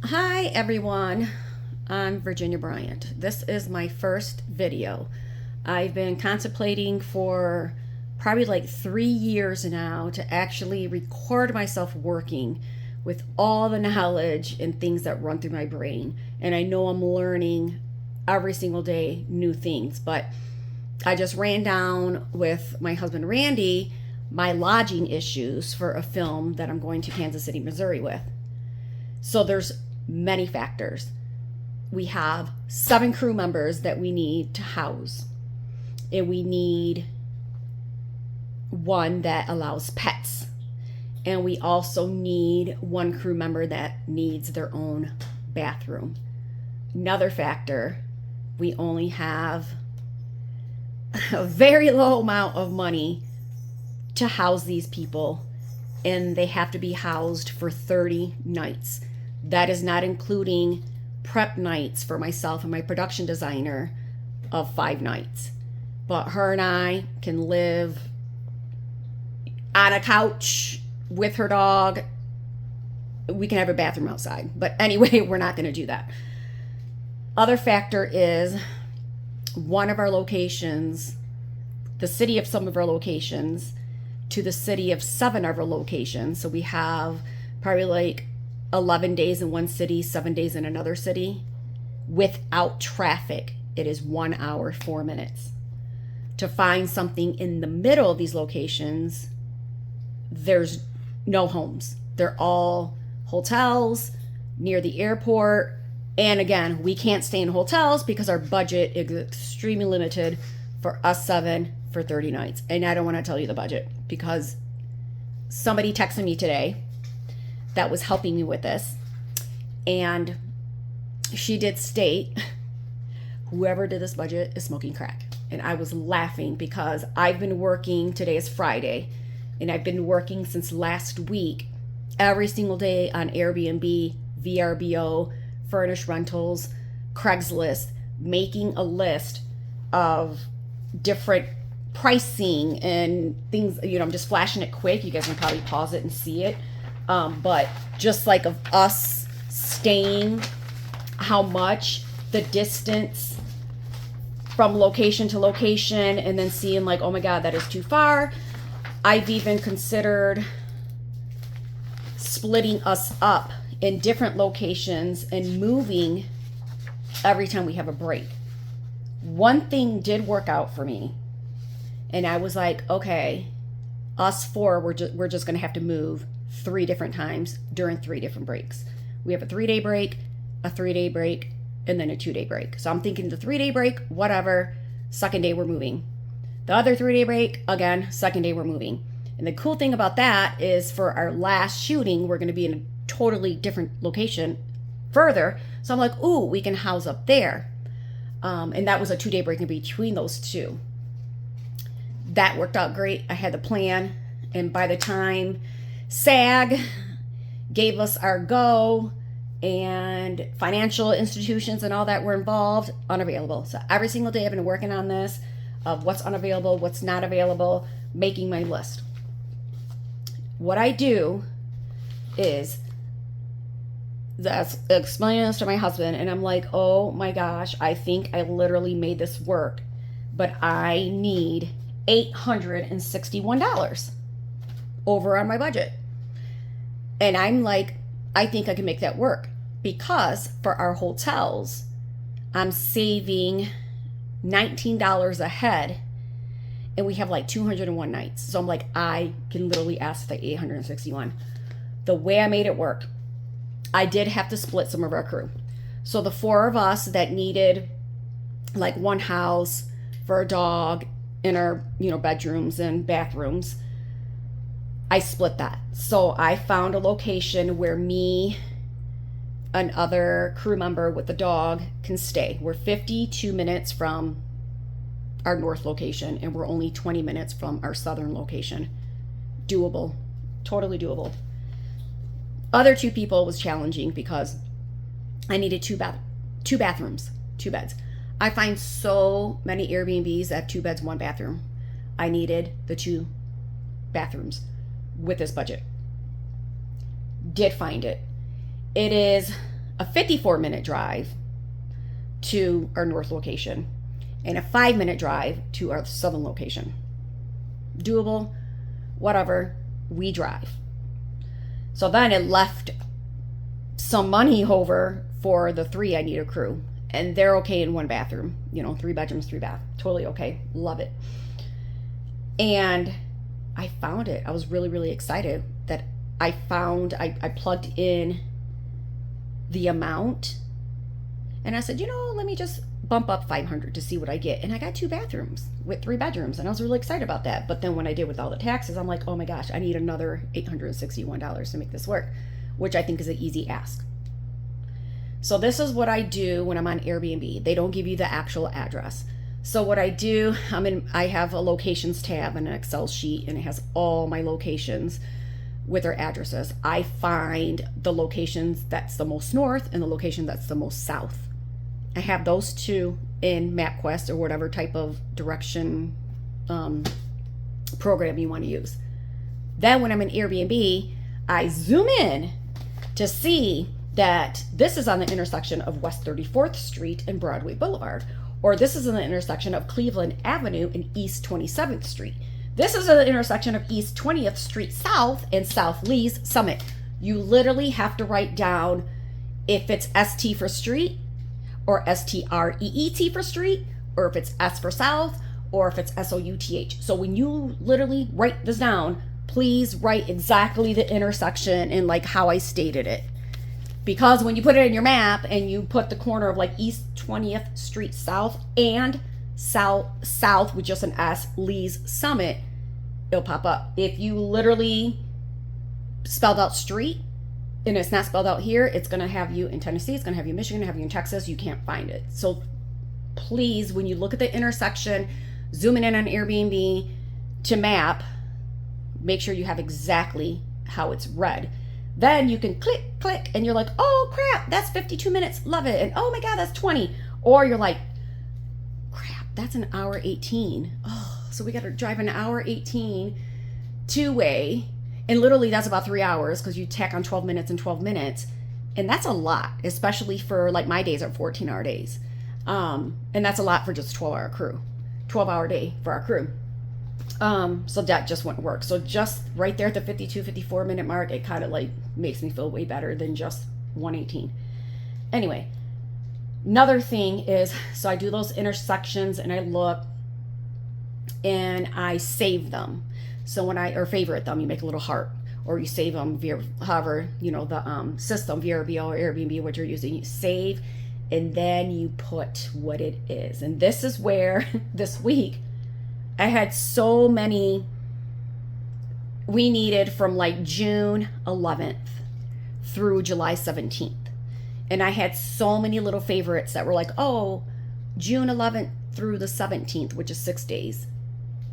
Hi everyone, I'm Virginia Bryant. This is my first video. I've been contemplating for probably like 3 years now to actually record myself working with all the knowledge and things that run through my brain. And I know I'm learning every single day new things, but I just ran down with my husband Randy my lodging issues for a film that I'm going to Kansas City, Missouri with. So there's many factors. We have 7 crew members that we need to house, and we need one that allows pets. And we also need one crew member that needs their own bathroom. Another factor, we only have a very low amount of money to house these people, and they have to be housed for 30 nights. That is not including prep nights for myself and my production designer of 5 nights. But her and I can live on a couch with her dog. We can have a bathroom outside. But anyway, we're not going to do that. Other factor is one of our locations, the city of some of our locations, to the city of 7 of our locations. So we have probably like 11 days in one city, 7 days in another city. Without traffic, it is 1 hour, 4 minutes. To find something in the middle of these locations, there's no homes. They're all hotels near the airport. And again, we can't stay in hotels because our budget is extremely limited for us 7 for 30 nights. And I don't want to tell you the budget because somebody texted me today that was helping me with this, and she did state whoever did this budget is smoking crack. And I was laughing because I've been working, today is Friday, and I've been working since last week every single day on Airbnb, VRBO, furnished rentals, Craigslist, making a list of different pricing and things. I'm just flashing it quick. You guys can probably pause it and see it. But just like of us staying, how much, the distance from location to location, and then seeing like, oh my God, that is too far. I've even considered splitting us up in different locations and moving every time we have a break. One thing did work out for me, and I was like, okay, us 4, we're just going to have to move 3 different times during 3 different breaks. We have a 3-day break, a 3-day break, and then a 2-day break. So I'm thinking the 3-day break, whatever, 2nd day we're moving. The other 3-day break, again, 2nd day we're moving. And the cool thing about that is for our last shooting, we're going to be in a totally different location further. So I'm like, ooh, we can house up there. And that was a 2-day break in between those 2. That worked out great. I had the plan, and by the time SAG gave us our go and financial institutions and all that were involved, unavailable. So every single day I've been working on this of what's unavailable, what's not available, making my list. What I do is explaining this to my husband, and I'm like, oh my gosh, I think I literally made this work, but I need $861 over on my budget. And I'm like, I think I can make that work because for our hotels, I'm saving $19 a head, and we have like 201 nights. So I'm like, I can literally ask for 861. The way I made it work, I did have to split some of our crew. So the 4 of us that needed like one house for a dog in our, bedrooms and bathrooms, I split that. So I found a location where me, another crew member with the dog can stay. We're 52 minutes from our north location, and we're only 20 minutes from our southern location. Doable. Totally doable. Other 2 people was challenging because I needed 2 bathrooms, 2 beds. I find so many Airbnbs that have 2 beds, 1 bathroom. I needed the 2 bathrooms with this budget. Did find it. It is a 54-minute drive to our north location and a 5-minute drive to our southern location. Doable, whatever, we drive. So then it left some money over for the 3 I need a crew. And they're okay in 1 bathroom, 3 bedrooms, 3 bath. Totally okay. Love it. And I found it. I was really, really excited that I plugged in the amount. And I said, let me just bump up $500 to see what I get. And I got 2 bathrooms with 3 bedrooms. And I was really excited about that. But then when I did with all the taxes, I'm like, oh my gosh, I need another $861 to make this work, which I think is an easy ask. So this is what I do when I'm on Airbnb. They don't give you the actual address. So what I do, I have a locations tab in an Excel sheet, and it has all my locations with their addresses. I find the locations that's the most north and the location that's the most south. I have those 2 in MapQuest or whatever type of direction program you want to use. Then when I'm in Airbnb, I zoom in to see that this is on the intersection of West 34th Street and Broadway Boulevard, or this is in the intersection of Cleveland Avenue and East 27th Street. This is the intersection of East 20th Street South and South Lee's Summit. You literally have to write down if it's ST for street, or STREET for street, or if it's S for South, or if it's SOUTH. So when you literally write this down, please write exactly the intersection and like how I stated it. Because when you put it in your map and you put the corner of like East 20th Street South and South with just an S, Lee's Summit, it'll pop up. If you literally spelled out street and it's not spelled out here, it's going to have you in Tennessee, it's going to have you in Michigan, have you in Texas, you can't find it. So please, when you look at the intersection, zooming in on Airbnb to map, make sure you have exactly how it's read. Then you can click, and you're like, oh crap, that's 52 minutes, love it. And oh my God, that's 20. Or you're like, crap, that's an hour 18. Oh, so we got to drive an hour 18 two-way. And literally that's about 3 hours because you tack on 12 minutes and 12 minutes. And that's a lot, especially for like my days are 14-hour days. And that's a lot for just a 12-hour crew, 12-hour day for our crew. So that just wouldn't work. So just right there at the 52, 54 minute mark, it kind of like makes me feel way better than just 118. Anyway, another thing is, so I do those intersections and I look and I save them. So when or favorite them, you make a little heart, or you save them via, however, the system, VRBO or Airbnb, what you're using, you save, and then you put what it is. And this is where this week, I had so many, we needed from like June 11th through July 17th. And I had so many little favorites that were like, oh, June 11th through the 17th, which is 6 days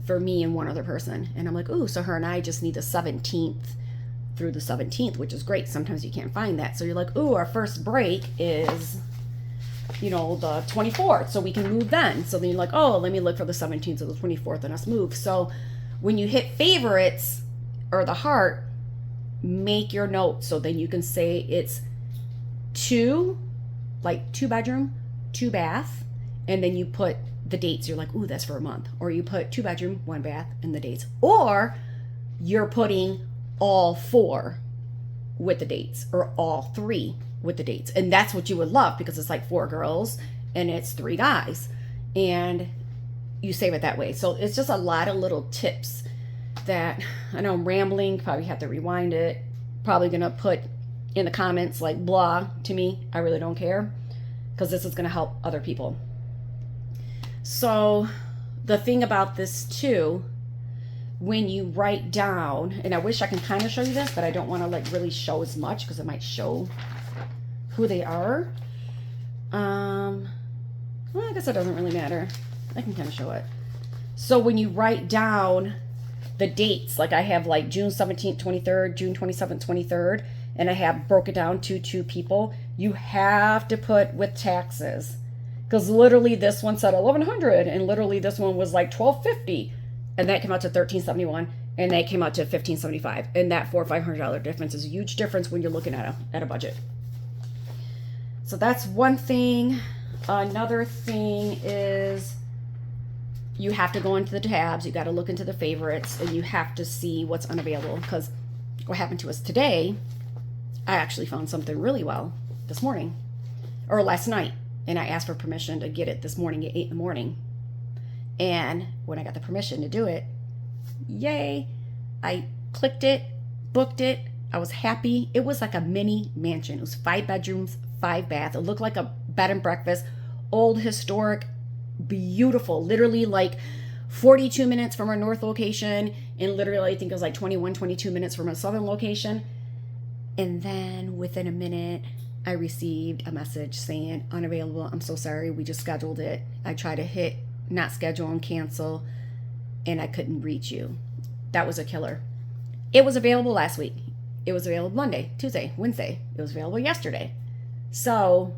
for me and one other person. And I'm like, ooh, so her and I just need the 17th through the 17th, which is great. Sometimes you can't find that. So you're like, ooh, our first break is the 24th, so we can move then. So then you're like, oh, let me look for the 17th or the 24th and us move. So when you hit favorites or the heart, make your note so then you can say it's 2 bedroom, 2 bath, and then you put the dates. You're like, ooh, that's for a month. Or you put 2 bedroom, 1 bath, and the dates. Or you're putting all 4 with the dates, or all 3 with the dates. And that's what you would love, because it's like 4 girls and it's 3 guys, and you save it that way. So it's just a lot of little tips that, I know I'm rambling, probably have to rewind it, probably gonna put in the comments like blah to me. I really don't care, because this is gonna help other people. So the thing about this too, when you write down, and I wish I can kind of show you this, but I don't want to like really show as much because it might show who they are. Well, I guess it doesn't really matter. I can kind of show it. So when you write down the dates, like I have like June 17th, 23rd, June 27th, 23rd, and I have broken down to 2 people, you have to put with taxes. Because literally this one said $1,100, and literally this one was like $1,250, and that came out to $1,371, and that came out to $1,575, and that $400 or $500 difference is a huge difference when you're looking at a budget. So that's one thing. Another thing is you have to go into the tabs. You got to look into the favorites, and you have to see what's unavailable. Because what happened to us today, I actually found something really well this morning or last night, and I asked for permission to get it this morning at 8 in the morning. And when I got the permission to do it, yay, I clicked it, booked it. I was happy. It was like a mini mansion. It was 5 bedrooms, 5 baths. It looked like a bed and breakfast, old, historic, beautiful, literally like 42 minutes from our north location, and literally I think it was like 21, 22 minutes from our southern location. And then within a minute, I received a message saying, unavailable. I'm so sorry. We just scheduled it. I tried to hit not schedule and cancel, and I couldn't reach you. That was a killer. It was available last week. It was available Monday, Tuesday, Wednesday. It was available yesterday. So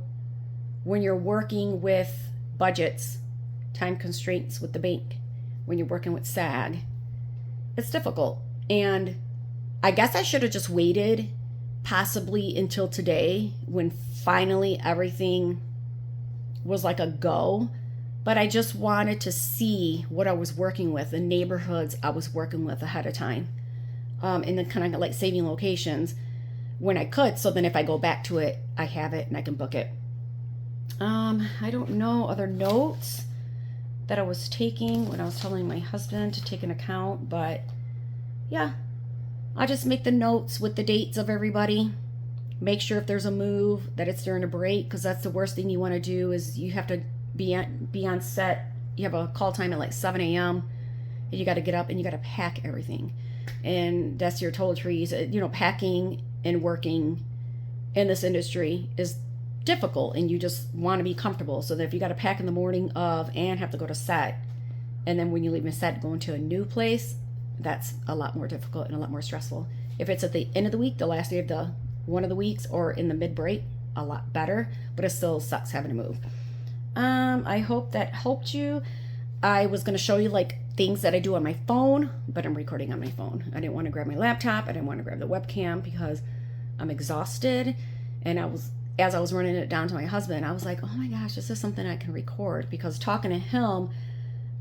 when you're working with budgets, time constraints with the bank, when you're working with SAG, it's difficult. And I guess I should have just waited possibly until today when finally everything was like a go. But I just wanted to see what I was working with, the neighborhoods I was working with ahead of time. And then kind of like saving locations when I could. So then if I go back to it, I have it and I can book it. I don't know other notes that I was taking when I was telling my husband to take an account, but yeah, I'll just make the notes with the dates of everybody. Make sure if there's a move that it's during a break, because that's the worst thing you want to do is you have to be on set. You have a call time at like 7 a.m. and you got to get up and you got to pack everything. And that's your toiletries. Packing and working in this industry is difficult, and you just want to be comfortable. So that if you got to pack in the morning of and have to go to set, and then when you leave a set going to a new place, that's a lot more difficult and a lot more stressful. If it's at the end of the week, the last day of one of the weeks, or in the mid break, a lot better, but it still sucks having to move. I hope that helped you. I was going to show you like things that I do on my phone, but I'm recording on my phone. I didn't want to grab my laptop. I didn't want to grab the webcam because I'm exhausted. And as I was running it down to my husband, I was like, oh my gosh, this is something I can record, because talking to him,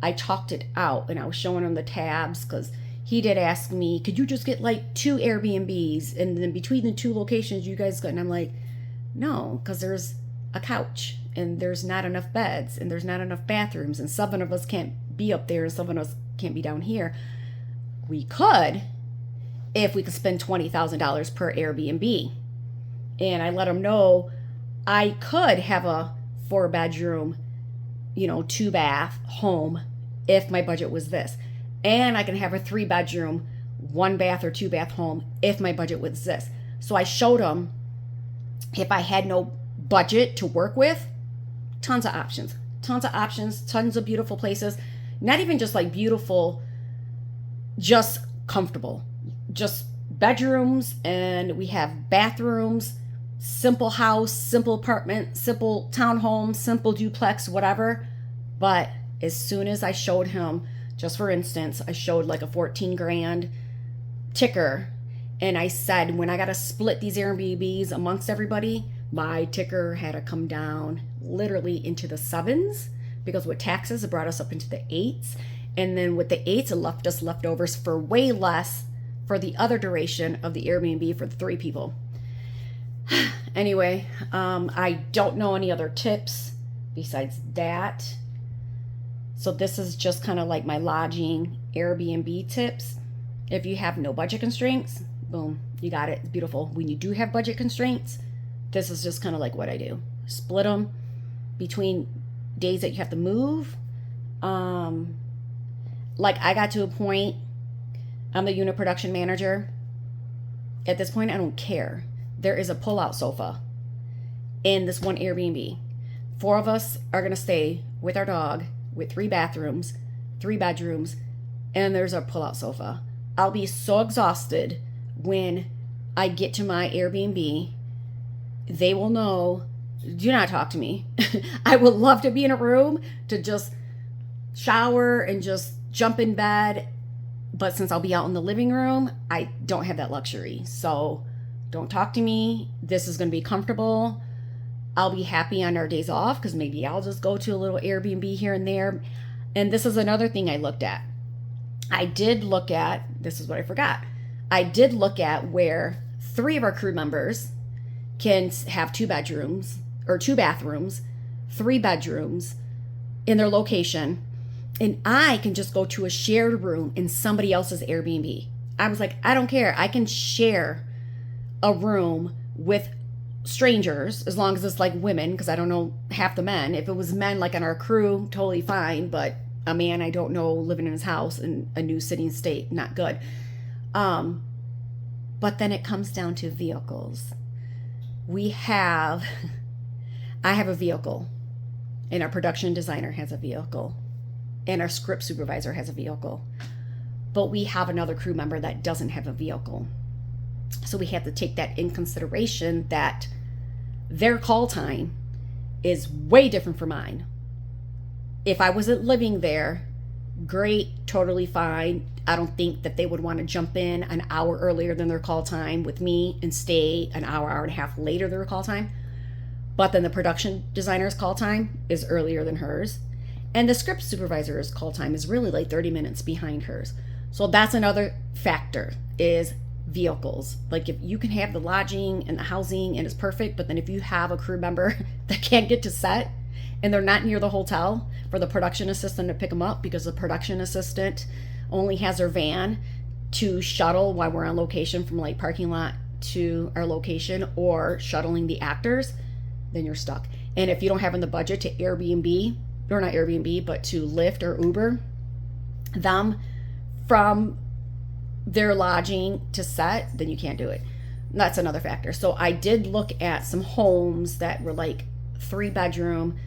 I talked it out and I was showing him the tabs, because he did ask me, could you just get like 2 Airbnbs and then between the 2 locations you guys got? And I'm like, no, because there's a couch and there's not enough beds and there's not enough bathrooms, and some of us can't be up there and some of us can't be down here. We could if we could spend $20,000 per Airbnb. And I let him know I could have a 4-bedroom, 2-bath home if my budget was this. And I can have a 3-bedroom, 1-bath or 2-bath home if my budget was this. So I showed him if I had no budget to work with, tons of options, tons of beautiful places. Not even just like beautiful, just comfortable, just bedrooms, and we have bathrooms, simple house, simple apartment, simple townhome, simple duplex, whatever. But as soon as I showed him, just for instance, I showed like a 14 grand ticker, and I said, when I got to split these Airbnbs amongst everybody, my ticker had to come down literally into the 7s, because with taxes, it brought us up into the 8s. And then with the 8s, it left us leftovers for way less for the other duration of the Airbnb for the 3 people. Anyway, I don't know any other tips besides that. So this is just kind of like my lodging Airbnb tips. If you have no budget constraints, boom, you got it. It's beautiful. When you do have budget constraints, this is just kind of like what I do. Split them between days that you have to move. Like I got to a point, I'm the unit production manager. At this point, I don't care. There is a pull-out sofa in this one Airbnb. 4 of us are going to stay with our dog with 3 bathrooms, 3 bedrooms, and there's a pull-out sofa. I'll be so exhausted when I get to my Airbnb. They will know, do not talk to me. I would love to be in a room to just shower and just jump in bed. But since I'll be out in the living room, I don't have that luxury. So don't talk to me. This is going to be comfortable. I'll be happy on our days off because maybe I'll just go to a little Airbnb here and there. And this is another thing I looked at. This is what I forgot. I did look at where 3 of our crew members can have 2 bedrooms or 2 bathrooms, 3 bedrooms in their location. And I can just go to a shared room in somebody else's Airbnb. I was like, I don't care. I can share a room with strangers as long as it's like women, because I don't know half the men. If it was men like on our crew, totally fine. But a man I don't know living in his house in a new city and state, not good. But then it comes down to vehicles. I have a vehicle, and our production designer has a vehicle, and our script supervisor has a vehicle. But we have another crew member that doesn't have a vehicle. So we have to take that in consideration, that their call time is way different from mine. If I wasn't living there, great, totally fine. I don't think that they would want to jump in an hour earlier than their call time with me and stay an hour and a half later than their call time. But then the production designer's call time is earlier than hers. And the script supervisor's call time is really like 30 minutes behind hers. So that's another factor, is vehicles. Like, if you can have the lodging and the housing and it's perfect, but then if you have a crew member that can't get to set and they're not near the hotel for the production assistant to pick them up, because the production assistant only has their van to shuttle while we're on location from like parking lot to our location, or shuttling the actors, then you're stuck. And if you don't have in the budget to Airbnb, or not Airbnb, but to Lyft or Uber them from their lodging to set, then you can't do it. That's another factor. So I did look at some homes that were like 3 bedroom,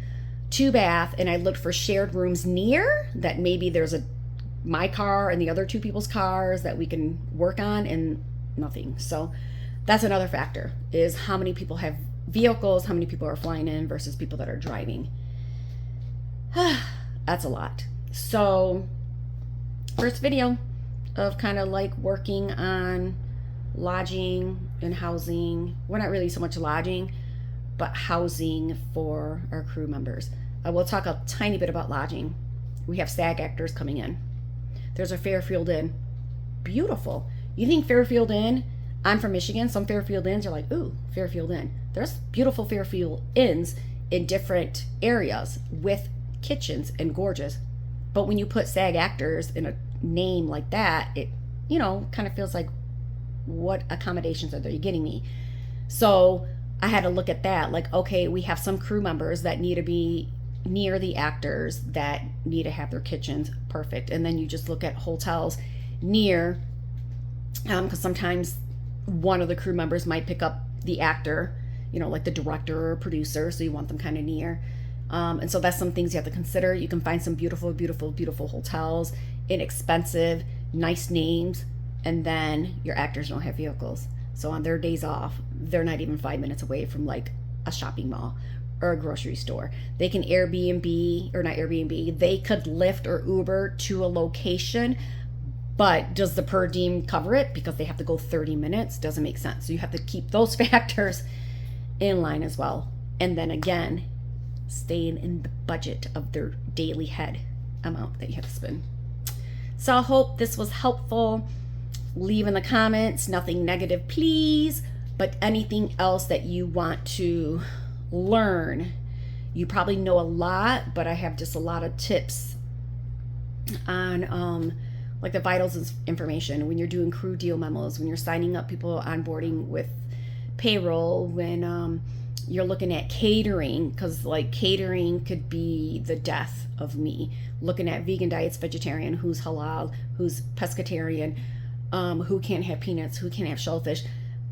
2 bath, and I looked for shared rooms near that. Maybe there's my car and the other 2 people's cars that we can work on, and nothing. So that's another factor, is how many people have vehicles, how many people are flying in versus people that are driving. That's a lot. So first video of kind of like working on lodging and housing. Well, not really so much lodging, but housing for our crew members. I will talk a tiny bit about lodging. We have SAG actors coming in. There's a Fairfield Inn. Beautiful. You think Fairfield Inn? I'm from Michigan. Some Fairfield Inns are like, ooh, Fairfield Inn. There's beautiful Fairfield Inns in different areas with kitchens and gorgeous. But when you put SAG actors in a name like that, it, kind of feels like, what accommodations are they getting me? So I had to look at that. Like, okay, we have some crew members that need to be near the actors, that need to have their kitchens perfect. And then you just look at hotels near, because sometimes one of the crew members might pick up the actor, like the director or producer. So you want them kind of near. And so that's some things you have to consider. You can find some beautiful, beautiful, beautiful hotels, inexpensive, nice names, and then your actors don't have vehicles. So on their days off, they're not even 5 minutes away from like a shopping mall or a grocery store. They can Airbnb, or not Airbnb, they could Lyft or Uber to a location, but does the per diem cover it? Because they have to go 30 minutes, doesn't make sense. So you have to keep those factors in line as well. And then again, staying in the budget of their daily head amount that you have to spend. So I hope this was helpful. Leave in the comments, nothing negative, please, but anything else that you want to learn. You probably know a lot, but I have just a lot of tips on like the vitals information when you're doing crew deal memos, when you're signing up people onboarding with payroll, when you're looking at catering, because like catering could be the death of me. Looking at vegan diets, vegetarian, who's halal, who's pescatarian, who can't have peanuts, who can't have shellfish,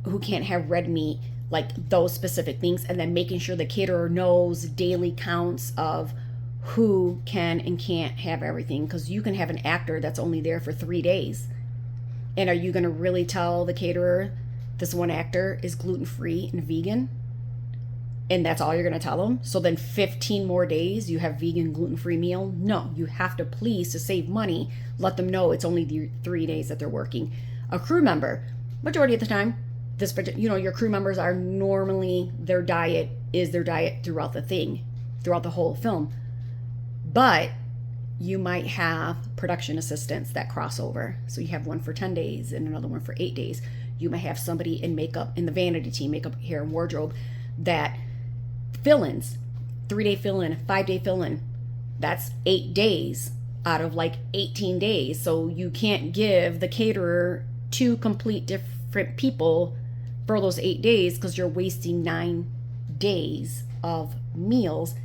who can't have red meat, like those specific things. And then making sure the caterer knows daily counts of who can and can't have everything, because you can have an actor that's only there for 3 days. And are you going to really tell the caterer this one actor is gluten-free and vegan? And that's all you're going to tell them? So then 15 more days you have vegan, gluten-free meal? No, you have to, please, to save money, let them know it's only the 3 days that they're working. A crew member, majority of the time, your crew members are normally, their diet is their diet throughout the whole film. But you might have production assistants that cross over. So you have one for 10 days and another one for 8 days. You might have somebody in makeup, in the vanity team, makeup, hair, and wardrobe, that fill-ins, 3-day fill-in, 5-day fill-in. That's 8 days out of like 18 days. So you can't give the caterer 2 complete different people for those 8 days, because you're wasting 9 days of meals.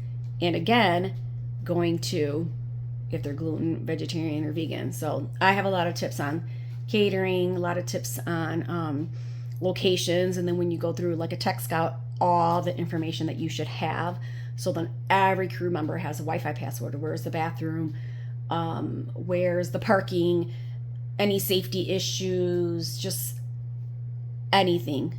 And again, going to, if they're gluten, vegetarian, or vegan. So I have a lot of tips on catering, a lot of tips on locations. And then when you go through like a Tech Scout, all the information that you should have. So then every crew member has a Wi-Fi password. Where's the bathroom? Where's the parking? Any safety issues? Just anything.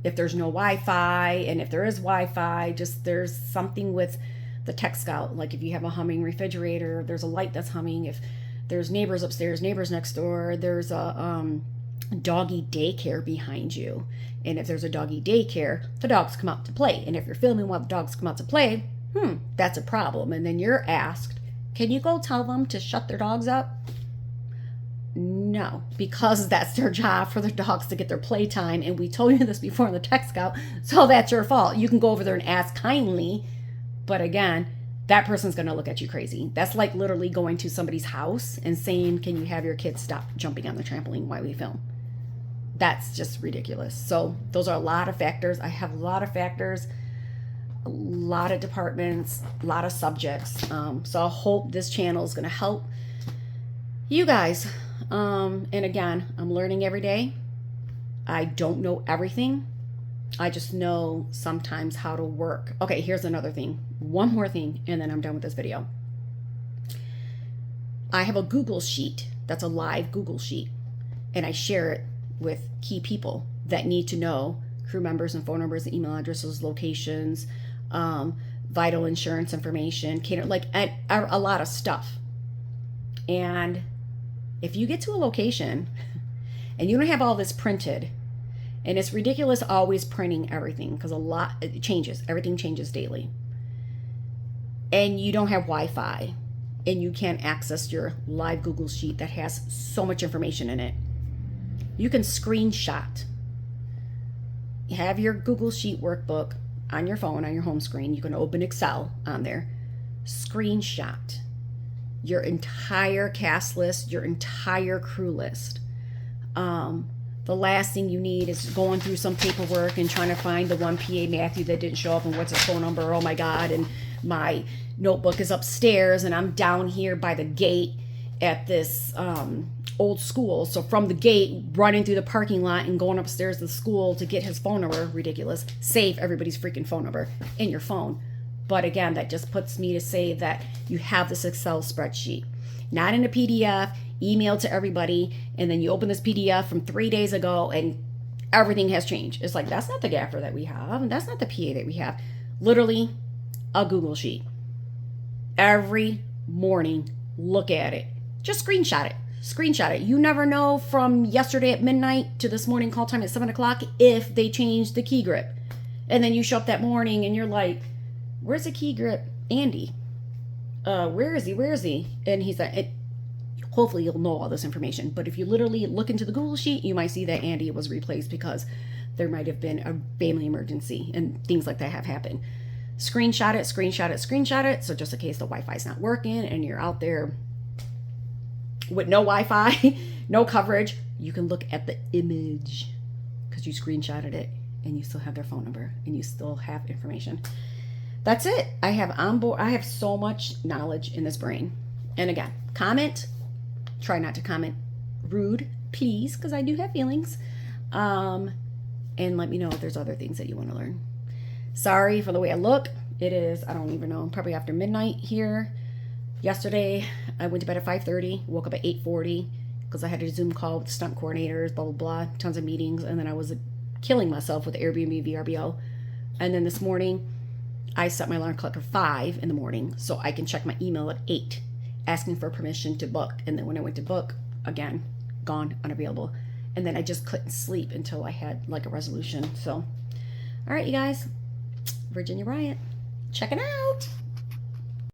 If there's no Wi-Fi, and if there is Wi-Fi, just there's something with the Tech Scout. Like if you have a humming refrigerator, there's a light that's humming. If there's neighbors upstairs, neighbors next door, there's a doggy daycare behind you. And if there's a doggy daycare, the dogs come out to play. And if you're filming while the dogs come out to play, that's a problem. And then you're asked, can you go tell them to shut their dogs up? No, because that's their job, for their dogs to get their playtime. And we told you this before in the Tech Scout, so that's your fault. You can go over there and ask kindly, but again, that person's going to look at you crazy. That's like literally going to somebody's house and saying, can you have your kids stop jumping on the trampoline while we film? That's just ridiculous. So those are a lot of factors. I have a lot of factors, a lot of departments, a lot of subjects. So I hope this channel is going to help you guys. And again, I'm learning every day. I don't know everything. I just know sometimes how to work. Okay, here's another thing. One more thing, and then I'm done with this video. I have a Google Sheet. That's a live Google Sheet. And I share it with key people that need to know: crew members and phone numbers, email addresses, locations, vital insurance information, like a lot of stuff. And if you get to a location and you don't have all this printed, and it's ridiculous always printing everything, because it changes, everything changes daily, and you don't have Wi-Fi and you can't access your live Google Sheet that has so much information in it, you can screenshot. You have your Google Sheet workbook on your phone, on your home screen. You can open Excel on there. Screenshot your entire cast list, your entire crew list. The last thing you need is going through some paperwork and trying to find the one PA Matthew that didn't show up and what's his phone number. Oh my God. And my notebook is upstairs and I'm down here by the gate at this old school. So from the gate, running through the parking lot and going upstairs to the school to get his phone number. Ridiculous. Save everybody's freaking phone number in your phone. But again, that just puts me to say that you have this Excel spreadsheet, not in a PDF, emailed to everybody, and then you open this PDF from 3 days ago and everything has changed. It's like, that's not the gaffer that we have, and that's not the PA that we have. Literally a Google Sheet. Every morning, look at it. Just screenshot it. Screenshot it. You never know from yesterday at midnight to this morning call time at 7 o'clock if they changed the key grip. And then you show up that morning and you're like, where's the key grip? Andy. Where is he? Where is he? And he's like, hopefully you'll know all this information. But if you literally look into the Google Sheet, you might see that Andy was replaced because there might have been a family emergency and things like that have happened. Screenshot it, screenshot it, screenshot it. So just in case the Wi-Fi's not working and you're out there with no Wi-Fi, no coverage, you can look at the image because you screenshotted it and you still have their phone number and you still have information. That's it. I have so much knowledge in this brain. And again, comment. Try not to comment rude, please, because I do have feelings. And let me know if there's other things that you want to learn. Sorry for the way I look. It is, I don't even know, probably after midnight here. Yesterday, I went to bed at 5:30, woke up at 8:40 because I had a Zoom call with stunt coordinators, blah, blah, blah, tons of meetings. And then I was killing myself with Airbnb VRBO. And then this morning, I set my alarm clock for 5 in the morning so I can check my email at 8, asking for permission to book. And then when I went to book, again, gone, unavailable. And then I just couldn't sleep until I had like a resolution. So, all right, you guys, Virginia Bryant. Check it out.